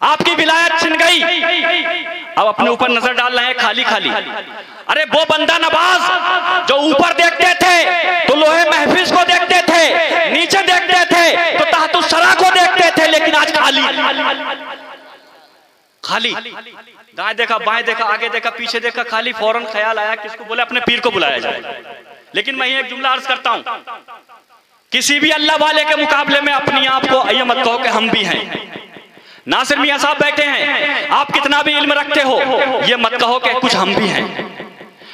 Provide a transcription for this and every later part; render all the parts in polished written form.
आपकी विलायत छिन गई, अब अपने ऊपर नजर डाल रहे हैं खाली खाली। अरे वो बंदा नवाज जो ऊपर देखते थे तो लोहे महफिज को देखते थे, नीचे देखते थे तो तहतुस सरा को देखते थे, लेकिन आज खाली खाली। दाएं देखा, बाएं देखा, आगे देखा, पीछे देखा, खाली। फौरन ख्याल आया किसको बोले, अपने पीर को बुलाया जाए। लेकिन मैं एक जुमला अर्ज करता हूं, किसी भी अल्लाह वाले के मुकाबले में अपनी आप को ये मत कहो कि हम भी हैं। नासिर मियां साहब बैठे हैं, आप कितना भी इल्म रखते हो, ये मत कहो कि कुछ हम भी हैं।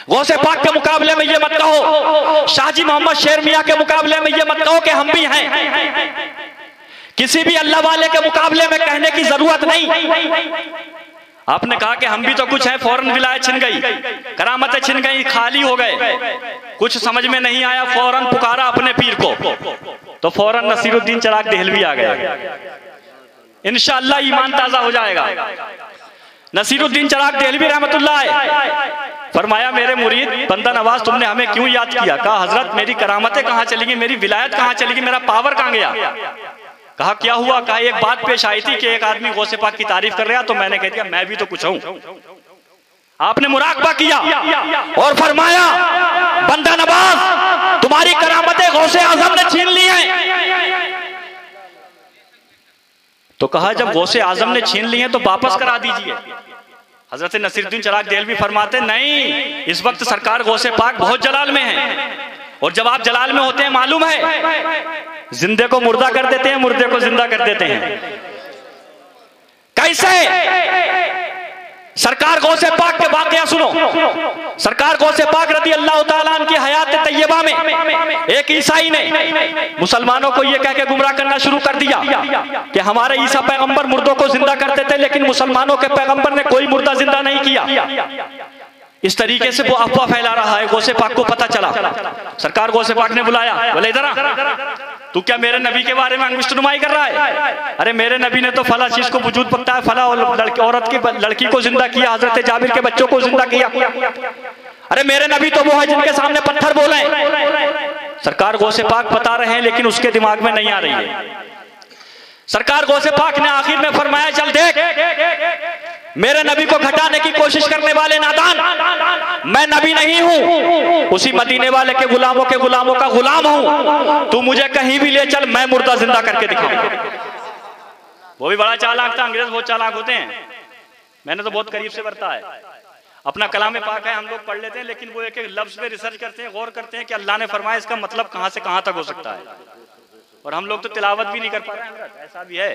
गौसे पाक के मुकाबले में ये मत कहो, शाहजी मोहम्मद शेर मियां के मुकाबले में ये मत कहो कि हम भी हैं। किसी भी अल्लाह वाले के मुकाबले में कहने की जरूरत नहीं। आपने कहा कि हम भी तो कुछ हैं, फौरन विलायत छिन गई, करामतें छिन गई, खाली हो गए, कुछ समझ में नहीं आया, फौरन पुकारा अपने पीर को, तो फौरन नसीरुद्दीन चिराग देहलवी आ गया। इंशाअल्लाह ईमान ताजा हो जाएगा। नसीरुद्दीन चिराग देहलवी रहमतुल्लाह फरमाया, मेरे मुरीद बंदा नवाज तुमने हमें क्यों याद किया? कहा हजरत मेरी करामतें कहाँ चली गई, मेरी विलायत कहाँ चली गई, मेरा पावर कहाँ गया? कहा क्या हुआ? कहा एक बात पेश आई थी कि एक आदमी गौसे पाक की तारीफ कर रहा, तो मैंने कह दिया मैं भी तो कुछ हूं। आपने मुराकबा किया और फरमाया, बंदा नवाज तुम्हारी करामतें गौसे आजम ने छीन ली हैं। तो कहा जब गौसे आजम ने छीन ली हैं तो वापस करा दीजिए। हजरत नसीरुद्दीन चिराग देहलवी फरमाते नहीं, इस वक्त सरकार गौसे पाक बहुत जलाल में है, और जब आप जलाल में होते हैं मालूम है जिंदे को मुर्दा कर देते हैं, मुर्दे को जिंदा कर देते हैं। कैसे? सरकार गौसे पाक के वाकया सुनो। सरकार गौसे पाक रदी अल्लाह तआला अन्हु की हयात तैयबा में एक ईसाई ने मुसलमानों को यह कह के गुमराह करना शुरू कर दिया कि हमारे ईसा पैगंबर मुर्दों को जिंदा करते थे, लेकिन मुसलमानों के पैगंबर ने कोई मुर्दा जिंदा नहीं किया। इस तरीके से वो अफवाह फैला रहा है। गौसे पाक को पता चला, सरकार गौसे पाक ने बुलाया, बोले इधर आ, तू क्या मेरे नबी के बारे में अंगुष्ठनुमाई कर रहा है? अरे मेरे नबी ने तो फला चीज को वजूद बताया, फला औरत की लड़की को जिंदा किया, हजरत जाबिर के बच्चों को जिंदा किया। अरे मेरे नबी तो वो है जिनके सामने पत्थर बोले। सरकार गौसे पाक बता रहे हैं, लेकिन उसके दिमाग में नहीं आ रही है। सरकार गौसे पाक ने आखिर में फरमाया, चल देख, मेरे नबी को घटाने की कोशिश करने वाले नादान, मैं नबी नहीं हूं, उसी मदीने वाले के गुलामों का गुलाम हूं। तू मुझे कहीं भी ले चल, मैं मुर्दा जिंदा करके दिखाऊंगा। वो भी बड़ा चालाक था, अंग्रेज बहुत चालाक होते हैं, मैंने तो बहुत करीब से बरता है। अपना कलाम पाक है हम लोग पढ़ लेते हैं, लेकिन वो एक एक लफ्ज पे रिसर्च करते हैं, गौर करते हैं कि अल्लाह ने फरमाया इसका मतलब कहां से कहां तक हो सकता है, और हम लोग तो तिलावत भी नहीं कर पा रहे हैं, ऐसा भी है।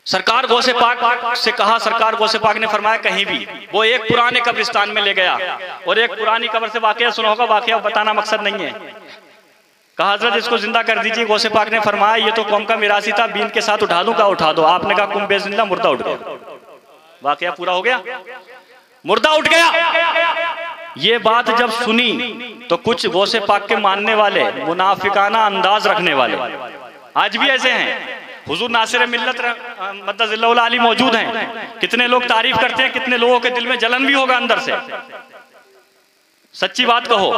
सरकार गौसे पाक से कहा, सरकार गौसे पाक ने फरमाया कहीं भी। वो एक पुराने कब्रिस्तान में ले गया और एक पुरानी कब्र से वाकया सुना होगा, वाकया बताना मकसद नहीं है। कहा हजरत इसको जिंदा कर दीजिए। गौसे पाक ने फरमाया ये तो कौम का मिरासी था, बीन के साथ उठा दूं, का उठा दो। आपने कहा कुम बेजिंदा, मुर्दा उठ गया। वाकया पूरा हो गया, मुर्दा उठ गया। ये बात जब सुनी तो कुछ गौसे पाक के मानने वाले, मुनाफिकाना अंदाज रखने वाले, आज भी ऐसे हैं, हुजूर नासिर मिल्लत मद्दजिल्लाहुल आली मौजूद हैं, कितने लोग तारीफ करते हैं, कितने लोगों के दिल में जलन भी होगा अंदर से। सच्ची बात कहो,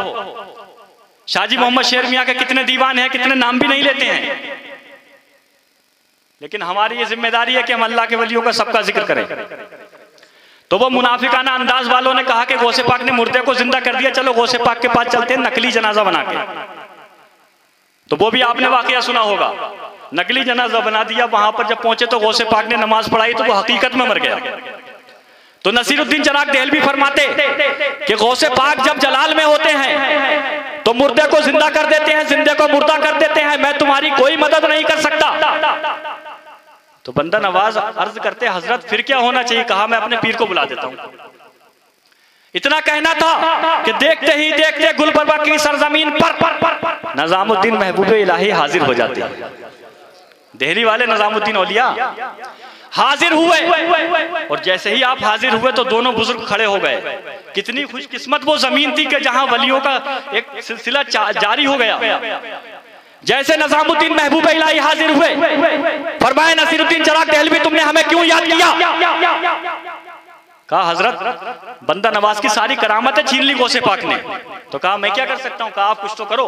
शाहजी मोहम्मद शेर मियां के कितने दीवान हैं, कितने नाम भी नहीं लेते हैं, लेकिन हमारी ये जिम्मेदारी है कि हम अल्लाह के वलियों का सबका जिक्र करें। तो वो मुनाफिकाना अंदाज वालों ने कहा कि गौसे पाक ने मुर्दे को जिंदा कर दिया, चलो गौसे पाक के पास चलते हैं, नकली जनाजा बना के। तो वो भी आपने वाकया सुना होगा, नकली जनाजा बना दिया। वहां पर जब पहुंचे तो गौसे पाक ने नमाज पढ़ाई तो वो हकीकत में मर गया। तो नसीरुद्दीन चिराग देहलवी फरमाते कि गौसे पाक जब जलाल में होते हैं तो मुर्दे को जिंदा कर देते हैं, जिंदे को मुर्दा कर देते हैं, मैं तुम्हारी कोई मदद नहीं कर सकता। तो बंदा नवाज अर्ज करते हजरत फिर क्या होना चाहिए? कहा मैं अपने पीर को बुला देता हूं। इतना कहना था कि देखते ही देखते गुलबर्गा की सरजमीन पर निजामुद्दीन महबूब इलाही हाजिर हो जाते हैं। देहरी वाले निजामुद्दीन औलिया हाजिर हुए, और जैसे ही आप हाजिर हुए तो दोनों बुजुर्ग खड़े हो गए। कितनी खुशकिस्मत वो जमीन थी कि जहां वलियों का एक सिलसिला जारी हो गया। जैसे निजामुद्दीन महबूब इलाही हाजिर हुए, फरमाया नसीरुद्दीन चिराग देहलवी तुमने हमें क्यों याद किया? कहा हजरत बंदा नवाज की सारी करामतें छीन ली गौसे पाक ने। तो कहा मैं क्या कर सकता हूं? कहा आप कुछ तो करो।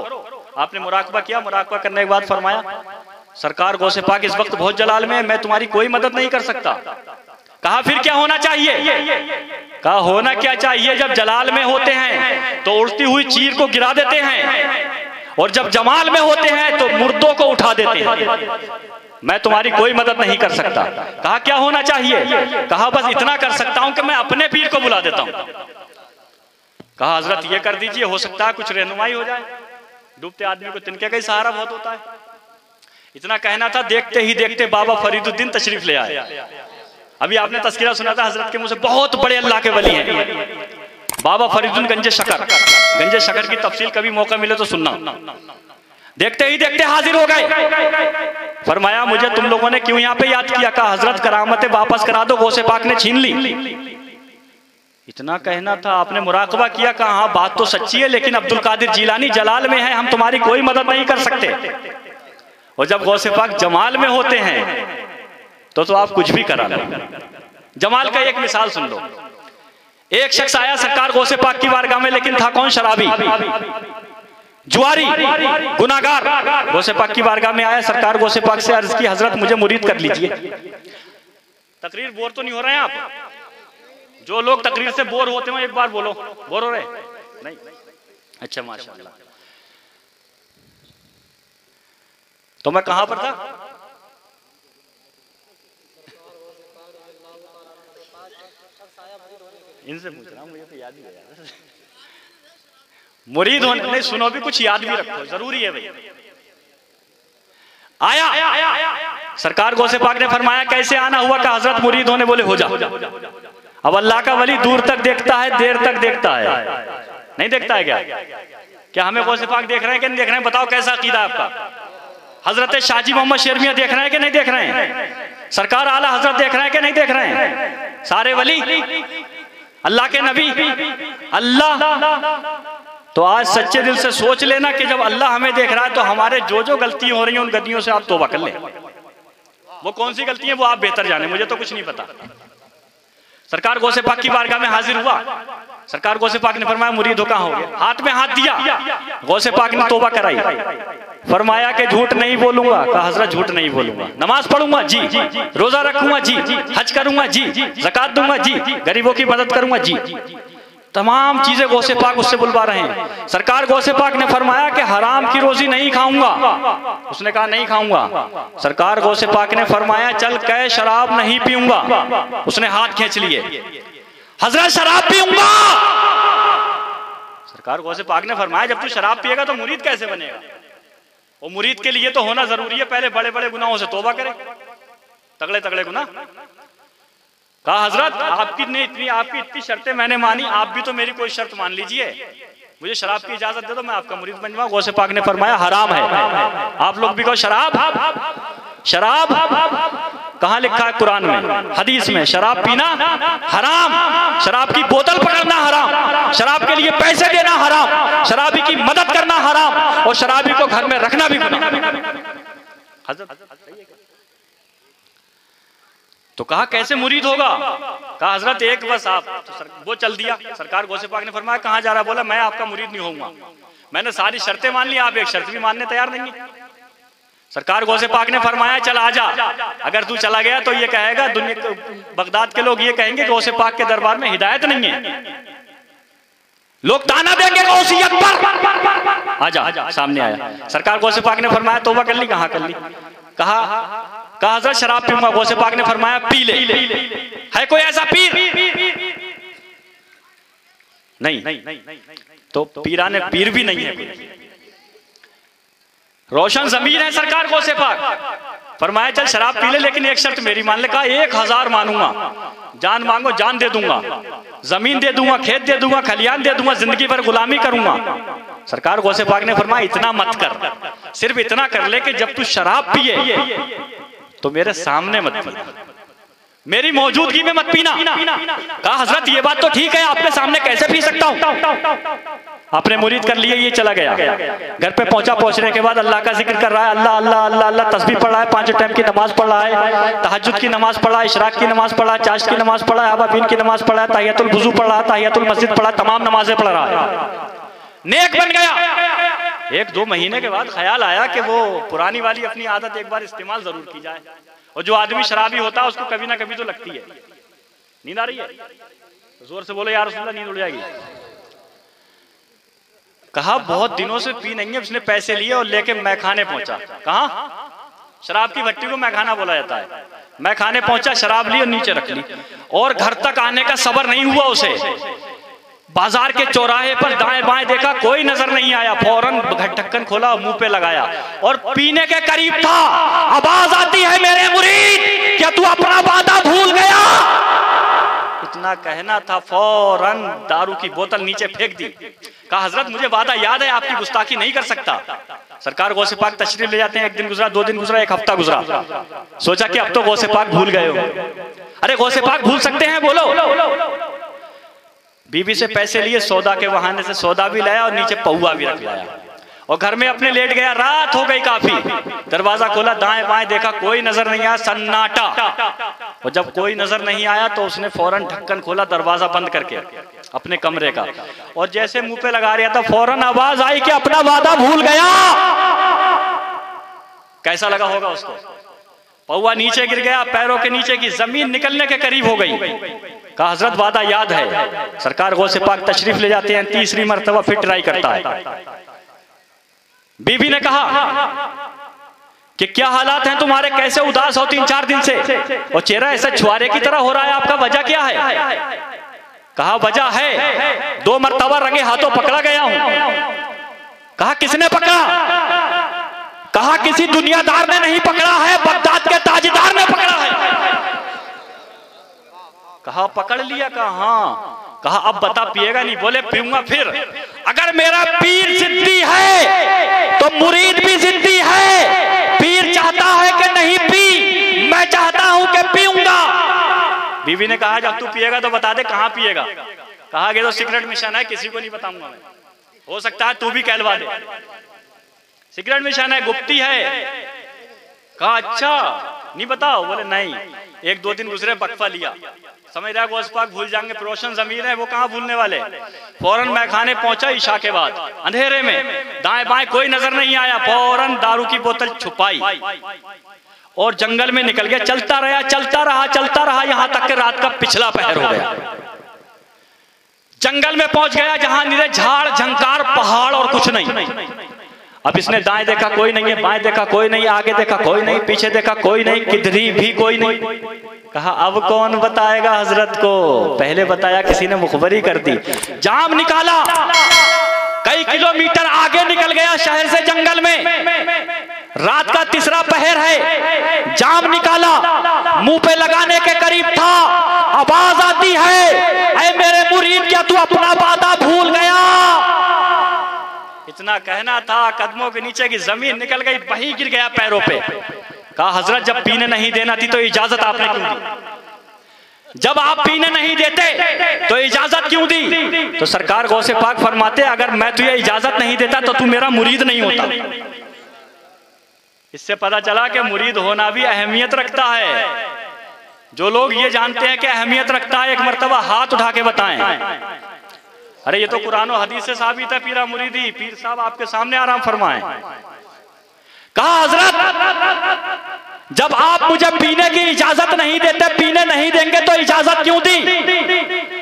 आपने मुराकबा किया, मुराकबा करने के बाद फरमाया सरकार गौसे पाक इस वक्त बहुत जलाल में है, मैं तुम्हारी कोई मदद नहीं कर सकता। कहा फिर क्या होना चाहिए? कहा होना क्या चाहिए, जब जलाल में होते हैं तो उड़ती हुई चीर को गिरा देते हैं, और जब जमाल में होते हैं तो मुर्दों को उठा देते हैं। मैं तुम्हारी कोई मदद नहीं कर सकता। कहा क्या होना चाहिए? कहा बस इतना कर सकता हूं कि मैं अपने पीर को बुला देता हूं। कहा हजरत ये कर दीजिए, हो सकता है कुछ रहनुमाई हो जाए, डूबते आदमी को तिनके का ही सहारा बहुत होता है। इतना कहना था, देखते ही देखते बाबा फरीदुद्दीन तशरीफ ले आए। अभी आपने तस्करा सुना था हजरत के मुंह से, बहुत बड़े अल्लाह के वली हैं बाबा फरीदुद्दीन गंजे शकर। गंजे शकर की तफसील कभी मौका मिले तो सुनना। देखते ही देखते हाजिर हो गए। फरमाया मुझे तुम लोगों ने क्यों यहाँ पे याद किया? कहा हजरत करामतें वापस करा दो, गौसे पाक ने छीन ली। इतना कहना था, आपने मुराकबा किया, कहा हाँ बात तो सच्ची है, लेकिन अब्दुल कादिर जीलानी जलाल में है, हम तुम्हारी कोई मदद नहीं कर सकते। और जब गौसे पाक जमाल में होते हैं तो आप कुछ भी करा लो। जमाल का एक मिसाल सुन लो। एक शख्स आया सरकार गौसे पाक की बारगाह में, लेकिन था कौन? शराबी, जुआरी, गुनाहगार। गौसे पाक की बारगाह में आया, सरकार गौसे पाक से अर्ज की हजरत मुझे मुरीद कर लीजिए। तकरीर बोर तो नहीं हो रहे हैं आप? जो लोग तकरीर से बोर होते हो एक बार बोलो, बोर हो रहे? नहीं? अच्छा माशाअल्लाह। तो मैं कहां पर था? इनसे पूछ रहा हूं, मुझे तो याद ही है। मुरीद होने नहीं, सुनो भी कुछ याद भी रखो, जरूरी है भाई। आया सरकार गौसे पाक ने फरमाया कैसे आना हुआ? का हजरत मुरीद होने, बोले हो जा। अब अल्लाह का वली दूर तक देखता है, देर तक देखता है, नहीं देखता है क्या? क्या हमें गौसे पाक देख रहे हैं कि नहीं देख रहे हैं? बताओ कैसा अकीदा है आपका? हजरत शाहजी मोहम्मद शेरमिया देख रहे हैं कि नहीं देख रहे हैं? सरकार आला हजरत देख रहे हैं कि नहीं देख रहे हैं? सारे वली, अल्लाह के नबी, अल्लाह। तो आज सच्चे दिल से सोच लेना कि जब अल्लाह हमें देख रहा है तो हमारे जो जो गलती हो रही हैं उन गलतियों से आप तौबा कर लें। वो कौन सी गलती है वो आप बेहतर जाने, मुझे तो कुछ नहीं पता। सरकार गौसे पाक की बारगाह में हाजिर हुआ। सरकार गौसे पाक ने फरमाया मुरीद हो कहाँ हो गया? हाथ में हाथ दिया। गौसे पाक ने तौबा कराई। फरमाया कि झूठ नहीं बोलूंगा। कहा हजरत झूठ नहीं बोलूंगा। नमाज पढ़ूंगा जी, रोजा रखूंगा जी, हज करूंगा जी, ज़कात दूंगा जी, गरीबों की मदद करूंगा जी। तमाम चीजें गौसे पाक उससे बुलवा रहे हैं। सरकार गौसे पाक ने फरमाया कि हराम की रोजी नहीं खाऊंगा। उसने कहा नहीं खाऊंगा। सरकार गौसे पाक ने फरमाया चल कह शराब नहीं पीऊंगा। उसने हाथ खींच लिए। हजरत शराब पीऊंगा। सरकार गौसे पाक ने फरमाया जब तू शराब पिएगा तो मुरीद कैसे बनेगा? वो मुरीद के लिए तो होना जरूरी है, पहले बड़े बड़े गुनाहों से तौबा करे, तगड़े तगड़े गुनाह। कहा हजरत आपकी इतनी शर्तें मैंने मानी, आप भी तो मेरी कोई शर्त मान लीजिए, मुझे शराब की इजाजत दे दो, मैं आपका मुरीद बन जाऊं। गौसे पाक ने फरमाया हराम है। आप लोग भी कहो शराब, शराब कहाँ लिखा है? कुरान में, हदीस में। शराब पीना हराम, शराब की बोतल पकड़ना हराम, शराब के लिए पैसे देना हराम, शराबी की मदद करना हराम, और शराबी को घर में रखना भी गुनाह। तो कहा कैसे मुरीद होगा? कहा हजरत एक बस आप तो वो चल दिया। सरकार गौसे पाक ने फरमाया कहाँ जा रहा? बोला मैं आपका मुरीद नहीं होऊंगा, मैंने सारी शर्तें मान ली, आप एक शर्त भी मानने तैयार नहीं है। सरकार गौसे पाक ने फरमाया चल आजा। अगर तू चला गया तो ये कहेगा, दुनिया बगदाद के लोग ये कहेंगे गौसे पाक के दरबार में हिदायत नहीं है, लोग ताना देंगे गौसियत पर। आजा, सामने आया। सरकार गौसे पाक ने फरमाया तौबा कर ली? कहाँ कर ली? कहा हजरत शराब पीऊंगा। गौसे पाक ने फरमाया पी ले। है कोई ऐसा पीर? नहीं। तो पीराने पीर भी नहीं है, रोशन जमीन है सरकार गौसे पाक। फरमाया चल शराब पी ले, लेकिन एक शर्त मेरी मान ले। कहा 1000 मानूंगा, जान मांगो जान दे दूंगा, जमीन दे दूंगा, खेत दे दूंगा, खलियान दे दूंगा, जिंदगी भर गुलामी करूंगा। सरकार गौसे पाक ने फरमाया इतना मत कर, सिर्फ इतना कर ले कि जब तू शराब पिए तो मेरे सामने मत पीना, मेरी मौजूदगी में मत पीना। कहा हजरत ये बात तो ठीक है, आपके सामने कैसे पी सकता हूँ? आपने मुरीद कर लिए, ये चला गया। घर पे पहुंचा, पहुंचने के बाद अल्लाह का जिक्र कर रहा है, अल्लाह अल्लाह अल्लाह अल्लाह, तस्बीह पढ़ रहा है, 5 टाइम की नमाज पढ़ रहा है, तहज्जुद की नमाज पढ़ा है, इशराक की नमाज पढ़ा है, चाश्त की नमाज पढ़ा है, अवाबीन की नमाज पढ़ा है, तहियतुल वुजू पढ़ा है, तहियतुल मस्जिद पढ़ा, तमाम नमाजें पढ़ रहा है, नेक बन गया। एक दो महीने के बाद ख्याल आया कि वो पुरानी वाली अपनी आदत एक बार इस्तेमाल जरूर की जाए। और जो आदमी शराबी होता है उसको कभी ना कभी तो लगती है, नींद आ रही है, तो जोर से बोलो यार रसूलुल्लाह, नींद उड़ जाएगी। कहा बहुत दिनों से पी नहीं है, उसने पैसे लिए और लेके मैखाने पहुंचा। कहा? शराब की भट्टी को मैखाना बोला जाता है। मैखाने पहुंचा, शराब ली और नीचे रख ली, और घर तक आने का सब्र नहीं हुआ उसे। बाजार के चौराहे पर दाएं बाएं देखा, कोई नजर नहीं आया। फौरन ढक्कन खोला और मुंह पे लगाया और पीने के करीब था। आवाज आती है, मेरे मुरीद, क्या तू अपना वादा भूल गया? इतना कहना था, फौरन दारू की बोतल नीचे फेंक दी। कहा हजरत मुझे वादा याद है, आपकी गुस्ताखी नहीं कर सकता। सरकार गौसे पाक तशरीफ ले जाते हैं। एक दिन गुजरा, 2 दिन गुजरा, 1 हफ्ता गुजरा। सोचा कि अब तो गौसे पाक भूल गए हो। अरे गौसे पाक भूल सकते हैं, बोलो। बीबी से पैसे लिए, सौदा के बहाने से सौदा भी लाया और नीचे पौवा भी रख लाया, और घर में अपने लेट गया। रात हो गई काफी। दरवाजा खोला, दाएं बाएं देखा, कोई नजर नहीं आया, सन्नाटा। और जब कोई नजर नहीं आया तो उसने फौरन ढक्कन खोला, दरवाजा बंद करके अपने कमरे का, और जैसे मुंह पे लगा रहा था फौरन आवाज आई कि अपना वादा भूल गया। कैसा लगा होगा उसको? पौवा नीचे गिर गया, पैरों के नीचे की जमीन निकलने के करीब हो गई। कहा हजरत वादा याद है। सरकार गौसे पाक तशरीफ ले जाते हैं, तीसरी मर्तबा फिर ट्राई करता है। बीबी ने कहा कि क्या हालात हैं तुम्हारे, कैसे उदास हो 3-4 दिन से, और चेहरा ऐसा छुआरे की तरह हो रहा है, आपका वजह क्या है? कहा वजह है 2 मर्तबा रंगे हाथों पकड़ा गया हूं। कहा किसने पकड़ा? कहा किसी दुनियादार ने नहीं पकड़ा है, बगदाद के ताजदार ने पकड़ा है। कहा पकड़ लिया? कहा हाँ। कहा अब बता पिएगा नहीं? बोले पीऊंगा। फिर अगर मेरा पीर जिद्दी है तो मुरीद भी जिद्दी है। पीर चाहता है कि नहीं पी, मैं चाहता हूं कि पीऊंगा। बीवी ने कहा जब तू पिएगा तो बता दे कहां पिएगा। कहा कि तो सिगरेट मिशन है, किसी को नहीं बताऊंगा मैं, हो सकता है तू भी कहलवा दे। सिगरेट मिशन है, गुप्ती है। कहा अच्छा नहीं बताओ? बोले नहीं। 1-2 दिन गुजरे, बकफा लिया, समझ रहा गौस पाक भूल जाएंगे, प्रोशन जमीर है, वो कहाँ भूलने वाले। फौरन मैखाने पहुंचा, ईशा के बाद अंधेरे में, दाएं बाएं कोई नजर नहीं आया। फौरन दारू की बोतल छुपाई और जंगल में निकल गया। चलता रहा, चलता रहा, चलता रहा, यहां तक कि रात का पिछला पहर हो गया। जंगल में पहुंच गया जहां निरे झाड़ झंकार, पहाड़ और कुछ नहीं। अब इसने दाएं देखा कोई नहीं है, बाएं देखा कोई नहीं, आगे देखा कोई नहीं, पीछे देखा कोई नहीं, किधरी भी कोई नहीं। कहा अब कौन बताएगा हजरत को? पहले बताया किसी ने मुखबरी कर दी। जाम निकाला, कई किलोमीटर आगे निकल गया शहर से जंगल में। रात का तीसरा पहर है, जाम निकाला, मुंह पे लगाने के करीब था। आवाज आती है, ऐ मेरे मुरीद क्या तू अपना वादा भूल गया? इतना कहना था, कदमों के नीचे की जमीन निकल गई, वही गिर गया पैरों पे। कहा हजरत जब पीने नहीं देना थी तो इजाजत आपने क्यों दी? जब आप पीने नहीं देते तो इजाजत क्यों दी? तो सरकार गौसे पाक फरमाते अगर मैं तुझे इजाजत नहीं देता तो तू मेरा मुरीद नहीं होता। इससे पता चला कि मुरीद होना भी अहमियत रखता है। जो लोग ये जानते हैं कि अहमियत रखता है, एक मर्तबा हाथ उठा के बताएं। अरे ये तो कुरान और हदीस से साबित है। पीरा मुरीदी, पीर साहब आपके सामने आराम फरमाएं। कहा हजरत जब आप मुझे पीने की इजाजत नहीं देते, पीने नहीं देंगे तो इजाजत क्यों दी?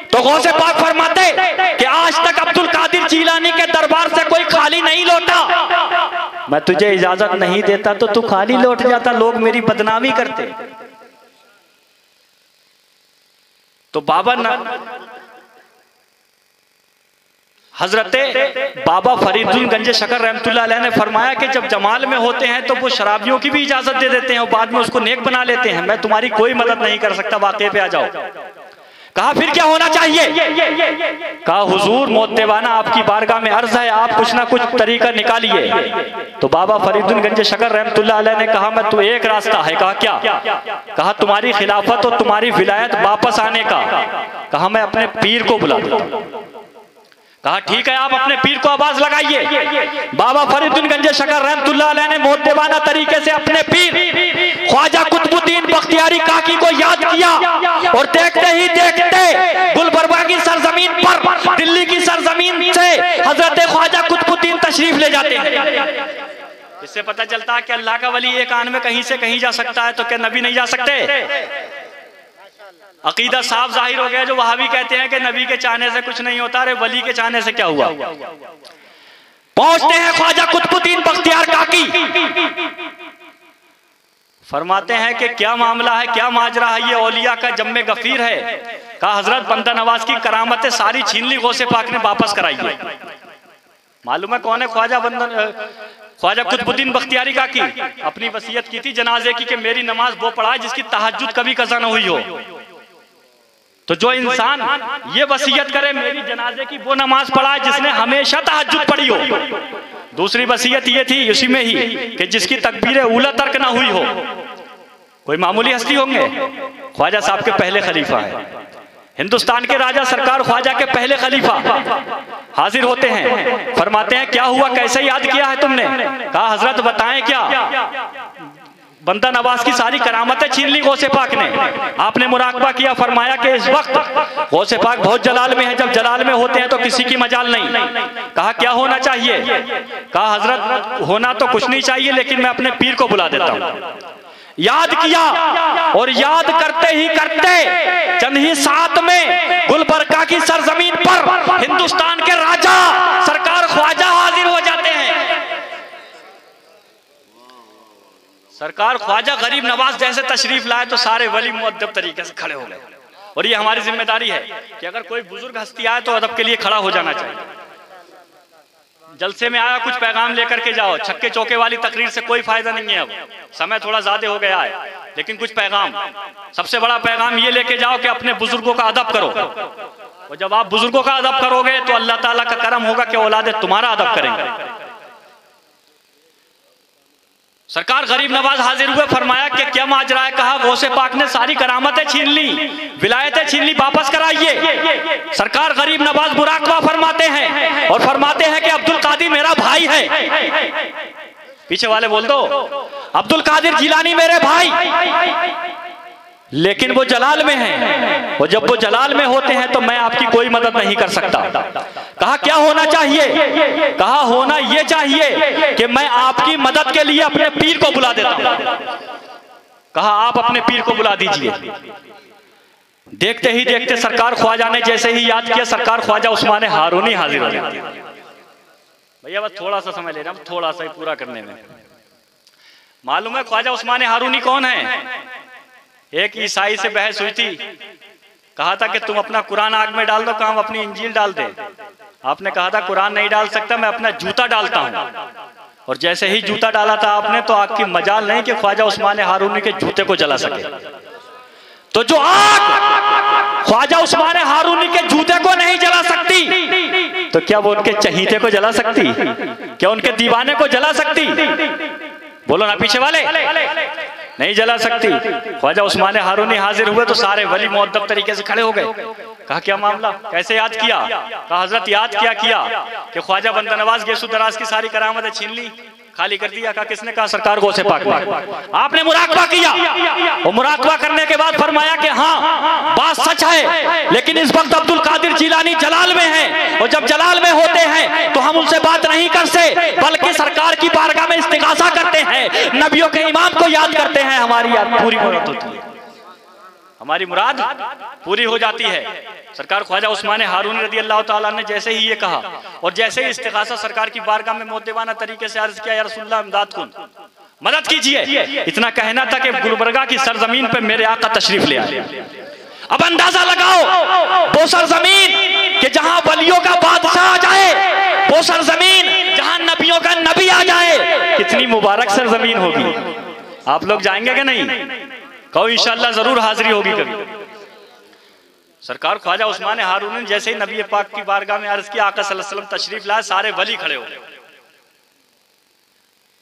तो गौसे पाक फरमाते कि आज तक अब्दुल कादिर जीलानी के दरबार से कोई खाली नहीं लौटा। मैं तुझे इजाजत नहीं देता तो तू खाली लौट जाता, लोग मेरी बदनामी करते। तो बाबा हजरत बाबा फरीदुल गंज शकर रहमतुल्लाह अलैह ने फरमाया कि जब जमाल में होते हैं तो वो शराबियों की भी इजाजत दे देते हैं और बाद में उसको नेक बना लेते हैं। मैं तुम्हारी कोई मदद नहीं कर सकता, वाक़े पे आ जाओ। कहा फिर क्या होना चाहिए? कहा हुजूर मोहतवाना आपकी बारगाह में अर्ज है, आप कुछ ना कुछ तरीका निकालिए। तो बाबा फरीदुल गंज शकर रहमतुल्लाह अलैह ने कहा मैं तो एक रास्ता है। कहा क्या? कहा तुम्हारी खिलाफत और तुम्हारी विलायत वापस आने का। कहा मैं अपने पीर को बुला देता हूं। कहा ठीक है, आप अपने पीर को आवाज लगाइए। बाबा फरीदुल गंज शकर रहमतुल्लाह अलैह ने मोहतवाना तरीके से अपने पीर ख्वाजा कुतुबुद्दीन बख्तियारी काकी को याद किया और देखते ही देखते गुलबर्गा की सरजमीन पर, दिल्ली की सरजमीन से हजरत ख्वाजा कुतुबुद्दीन तशरीफ तशरीफ ले जाते हैं। इससे पता चलता है कि अल्लाह का वली एक आन में कहीं से कहीं जा सकता है, तो क्या नबी नहीं जा सकते? अकीदा साफ जाहिर हो गया। जो वहाबी कहते हैं कि नबी के चाहने से कुछ नहीं होता, अरे वली के चाहने से क्या हुआ। पहुंचते हैं ख्वाजा कुतुबुद्दीन बख्तियार काकी, फरमाते हैं कि क्या मामला है, क्या माजरा है, ये औलिया का जम्मे गफीर है। कहा हजरत बंदा नवाज की करामतें सारी छीन ली, गौसे पाक ने वापस कराई है। मालूम है कौन है ख्वाजा कुतुबुद्दीन बख्तियारी काकी? अपनी वसीयत की थी जनाजे की कि मेरी नमाज वो पढ़ाए जिसकी तहज्जुद कभी कज़ा न हुई हो। तो जो इंसान ये वसीयत करे मेरी जनाजे की वो नमाज पढ़ाए जिसने हमेशा तहज्जुद पढ़ी हो। दूसरी वसीयत ये थी उसी में ही कि जिसकी तकबीर ऊला तर्क ना हुई हो। कोई मामूली हस्ती होंगे? ख्वाजा साहब के पहले खलीफा है, हिंदुस्तान के राजा सरकार ख्वाजा के पहले खलीफा हाजिर होते हैं। फरमाते हैं क्या हुआ, कैसे याद किया है तुमने? कहा हजरत बताएं क्या? बंदा नवाज की सारी करामतें छीन ली गौसे पाक ने। आपने मुराकबा किया, फरमाया कि इस वक्त गौसे पाक बहुत जलाल में है, जब जलाल में होते हैं तो किसी की मजाल नहीं। कहा क्या होना चाहिए? कहा हजरत होना तो कुछ नहीं चाहिए, लेकिन मैं अपने पीर को बुला देता हूँ। याद किया और याद करते ही करते चंद ही साथ में गुलबर्गा की सरजमीन पर हिंदुस्तान के राजा सरकार ख्वाजा हाजिर हो जाते हैं। सरकार ख्वाजा गरीब नवाज जैसे तशरीफ लाए तो सारे वली मुअद्दब तरीके से खड़े हो गए। और ये हमारी जिम्मेदारी है कि अगर कोई बुजुर्ग हस्ती आए तो अदब के लिए खड़ा हो जाना चाहिए। जलसे में आया कुछ पैगाम लेकर के जाओ, छक्के चौके वाली तकरीर से कोई फायदा नहीं है। अब समय थोड़ा ज्यादा हो गया है, लेकिन कुछ पैगाम, सबसे बड़ा पैगाम ये लेके जाओ कि अपने बुजुर्गों का अदब करो। और जब आप बुजुर्गों का अदब करोगे तो अल्लाह ताला का करम होगा कि औलादे तुम्हारा अदब करेंगे। सरकार गरीब नवाज हाजिर हुए, फरमाया कि क्या माजरा है? कहा गौसे पाक ने सारी करामतें छीन ली, विलायतें छीन ली, वापस कराइए। सरकार गरीब नवाज मुराकबा फरमाते हैं और फरमाते हैं कि अब्दुल कादिर मेरा भाई है। पीछे वाले बोल दो, अब्दुल कादिर जिलानी मेरे भाई, लेकिन वो जलाल में हैं। और जब वो जलाल में होते हैं तो मैं आपकी कोई मदद नहीं कर सकता। कहा क्या होना चाहिए? कहा होना ये चाहिए कि मैं आपकी मदद के लिए अपने पीर को बुला देता हूं। कहा आप अपने पीर को बुला दीजिए। देखते ही देखते सरकार ख्वाजा ने जैसे ही याद किया, सरकार ख्वाजा उस्मान हारूनी हाजिर हो जाती है। भैया बस थोड़ा सा समय ले रहा हूं, थोड़ा सा ही पूरा करने में। मालूम है ख्वाजा उस्मान हारूनी कौन है? एक ईसाई से बहस हुई थी, कहा था कि तुम अपना कुरान आग में डाल दो, काम अपनी इंजील डाल दे। आपने कहा था कुरान नहीं डाल सकता, मैं अपना जूता डालता हूं। और जैसे ही जूता डाला था आपने तो आग की मजाल नहीं कि ख्वाजा उस्मान हारूनी के जूते को जला सके। तो जो आग ख्वाजा उस्मान हारूनी के जूते को नहीं जला सकती तो क्या वो उनके चहीते को जला सकती? क्या उनके दीवाने को जला सकती? बोलो ना पीछे वाले, नहीं जला सकती। ख्वाजा उस्मान हारूनी हाजिर हुए तो सारे वली मुअद्दब तरीके से खड़े हो गए। कहा क्या मामला, कैसे याद किया? कहा हजरत याद किया कि ख्वाजा बंदा नवाज गेसु दराज की सारी करामतें छीन ली, खाली कर दिया। कहा किसने? कहा सरकार गौसे पाक ने। आपने मुराकबा किया और मुराकबा करने के बाद फरमाया कि हाँ बात सच है, लेकिन इस वक्त अब्दुल कादिर जिलानी जलाल में है और जब जलाल में होते हैं तो हम उनसे बात नहीं करते, बल्कि सरकार की बारगाह में इस्तिगासा करते हैं, नबियों के इमाम को याद करते हैं। हमारी याद पूरी मुराद होती है, हमारी मुराद पूरी हो जाती है। सरकार ख्वाजा उस्मान हारूनी रदी अल्लाह ताला ने जैसे ही ये कहा और जैसे ही इस्तिगासा सरकार की बारगाह में मुद्देवाना तरीके से अर्ज किया, या रसूलुल्लाह इमदाद कुन, मदद कीजिए। इतना कहना था कि गुलबर्गा की सरजमीन पे मेरे आका तशरीफ ले आए। अब अंदाजा लगाओ वो सरजमीन कि जहां वलियों का बादशाह आ जाए, वो सरजमीन जहां नबियों का नबी आ जाए, कितनी मुबारक सरजमीन होगी। आप लोग जाएंगे कि नहीं? कहो इंशाअल्लाह जरूर हाजिरी होगी कभी। सरकार ख्वाजा उस्मान हारूनी ने जैसे ही नबी पाक की बारगाह में अर्ज किया, आका सल्लल्लाहु अलैहि वसल्लम तशरीफ लाए, सारे वली खड़े हो गए।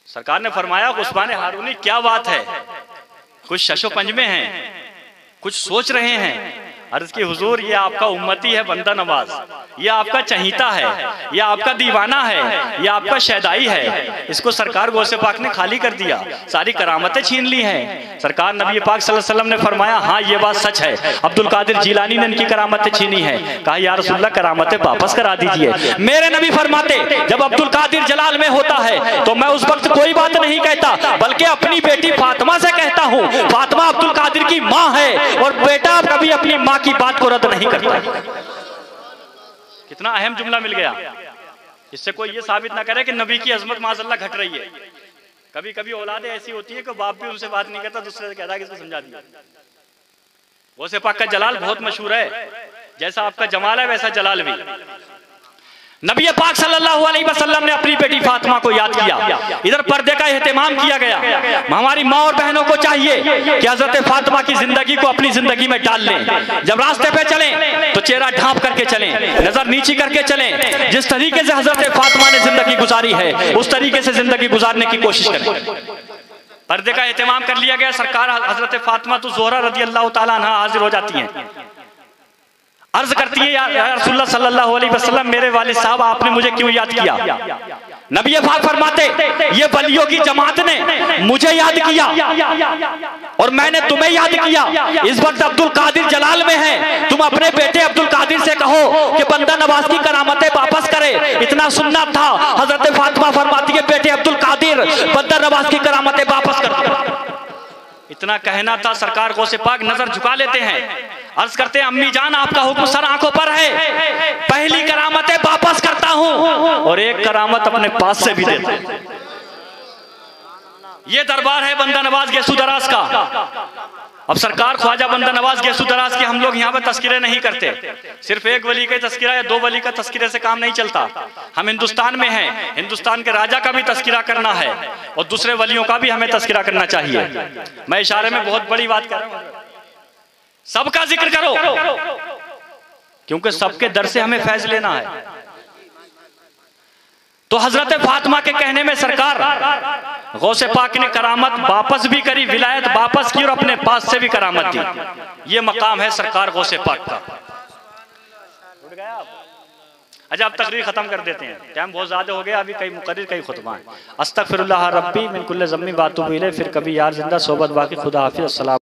सरकार ने फरमाया उस्मान हारूनी क्या बात है, कुछ शशो पंज में हैं, कुछ सोच रहे हैं। अर्ज की हुजूर ये आपका उम्मती है बंदा नवाज, ये आपका चहीता है, ये आपका दीवाना है, ये आपका शैदाई है, इसको सरकार गौसे पाक ने खाली कर दिया, सारी करामतें छीन ली हैं। सरकार नबी पाक सल्लल्लाहु अलैहि वसल्लम ने फरमाया हाँ ये बात सच है, अब्दुल कादिर जिलानी ने इनकी करामतें छीनी है। कहा या रसूलल्लाह करामतें वापस करा दीजिए। मेरे नबी फरमाते जब अब्दुल कादिर जलाल में होता है तो मैं उस वक्त कोई बात नहीं कहता, बल्कि अपनी बेटी फातिमा से कहता हूँ, फातिमा अब्दुल कादिर की माँ है और बेटा कभी अपनी माँ की बात को रद्द नहीं करता। कितना अहम जुमला मिल गया। इससे कोई ये साबित ना करे कि नबी की अजमत माज़अल्लाह घट रही है। कभी कभी औलादें ऐसी होती है कि बाप भी उनसे बात नहीं करता, दूसरे से कहता है कि इसको समझा दिया। गौसे पाक का जलाल बहुत मशहूर है, जैसा आपका जमाल है वैसा जलाल भी। नबी पाक सल्लल्लाहु अलैहि वसल्लम ने अपनी बेटी फातिमा को याद किया, इधर पर्दे का एहतमाम किया गया। हमारी माँ और बहनों को चाहिए कि हजरत फातिमा की जिंदगी को अपनी जिंदगी में डाल लें। जब रास्ते पे चलें तो चेहरा ढांप करके चलें, नजर नीची करके चलें। जिस तरीके से हजरत फातिमा ने जिंदगी गुजारी है उस तरीके से जिंदगी गुजारने की कोशिश करें। पर्दे का एहतमाम कर लिया गया। सरकार हजरत फातिमा तो ज़ोहरा रज़ी अल्लाह तआला अन्हा हाजिर हो जाती हैं। अर्ज करती है या रसूलुल्लाह सल्लल्लाहु अलैहि वसल्लम मेरे वालिद साहब आपने मुझे क्यों याद किया? नबी पाक फरमाते ये वलियों की जमात ने मुझे याद किया और मैंने तुम्हें याद किया। इस वक्त अब्दुल कादिर जलाल में है, तुम अपने बेटे अब्दुल कादिर से कहो कि बंदा नवाज की करामतें वापस करे। इतना सुन्नत था। हजरत फातिमा फरमाती है बेटे अब्दुल कादिर बंदा नवाज की करामतें वापस कर दो। इतना कहना था। सरकार गौसे पाक नजर झुका लेते हैं, अर्ज करते हैं अम्मी जान आपका हुक्म सर आंखों पर है, पहली करामतें वापस करता हूं और एक करामत अपने पास से भी देता हूं। ये दरबार है बंदा नवाज गेसू दराज का। अब सरकार ख्वाजा बंदा नवाज गेसू दराज के हम लोग यहाँ पे तस्किरे नहीं करते। सिर्फ एक वली का तस्किरा या दो वली का तस्किरे से काम नहीं चलता। हम हिंदुस्तान में हैं, हिंदुस्तान के राजा का भी तस्किरा करना है और दूसरे वलियों का भी हमें तस्किरा करना चाहिए। मैं इशारे में बहुत बड़ी बात कर रहा हूँ, सबका जिक्र करो क्योंकि सबके दर से हमें फैज लेना है। तो हजरत फातिमा के कहने में सरकार गौसे पाक ने करामत वापस भी करी, विलायत वापस की और अपने पास से भी करामत दी। ये मकाम है सरकार गौसे पाक का। अच्छा अब तकरीर खत्म कर देते हैं, टाइम बहुत ज्यादा हो गया। अभी कई मुकर्रिर कई खुतबा हैं। अस्तगफिरुल्लाह रब्बी मिन कुल्लि ज़म्बि व अतूबु इलैह। फिर कभी यार जिंदा सोबत बाकी। खुदा हाफिज़। अस्सलाम।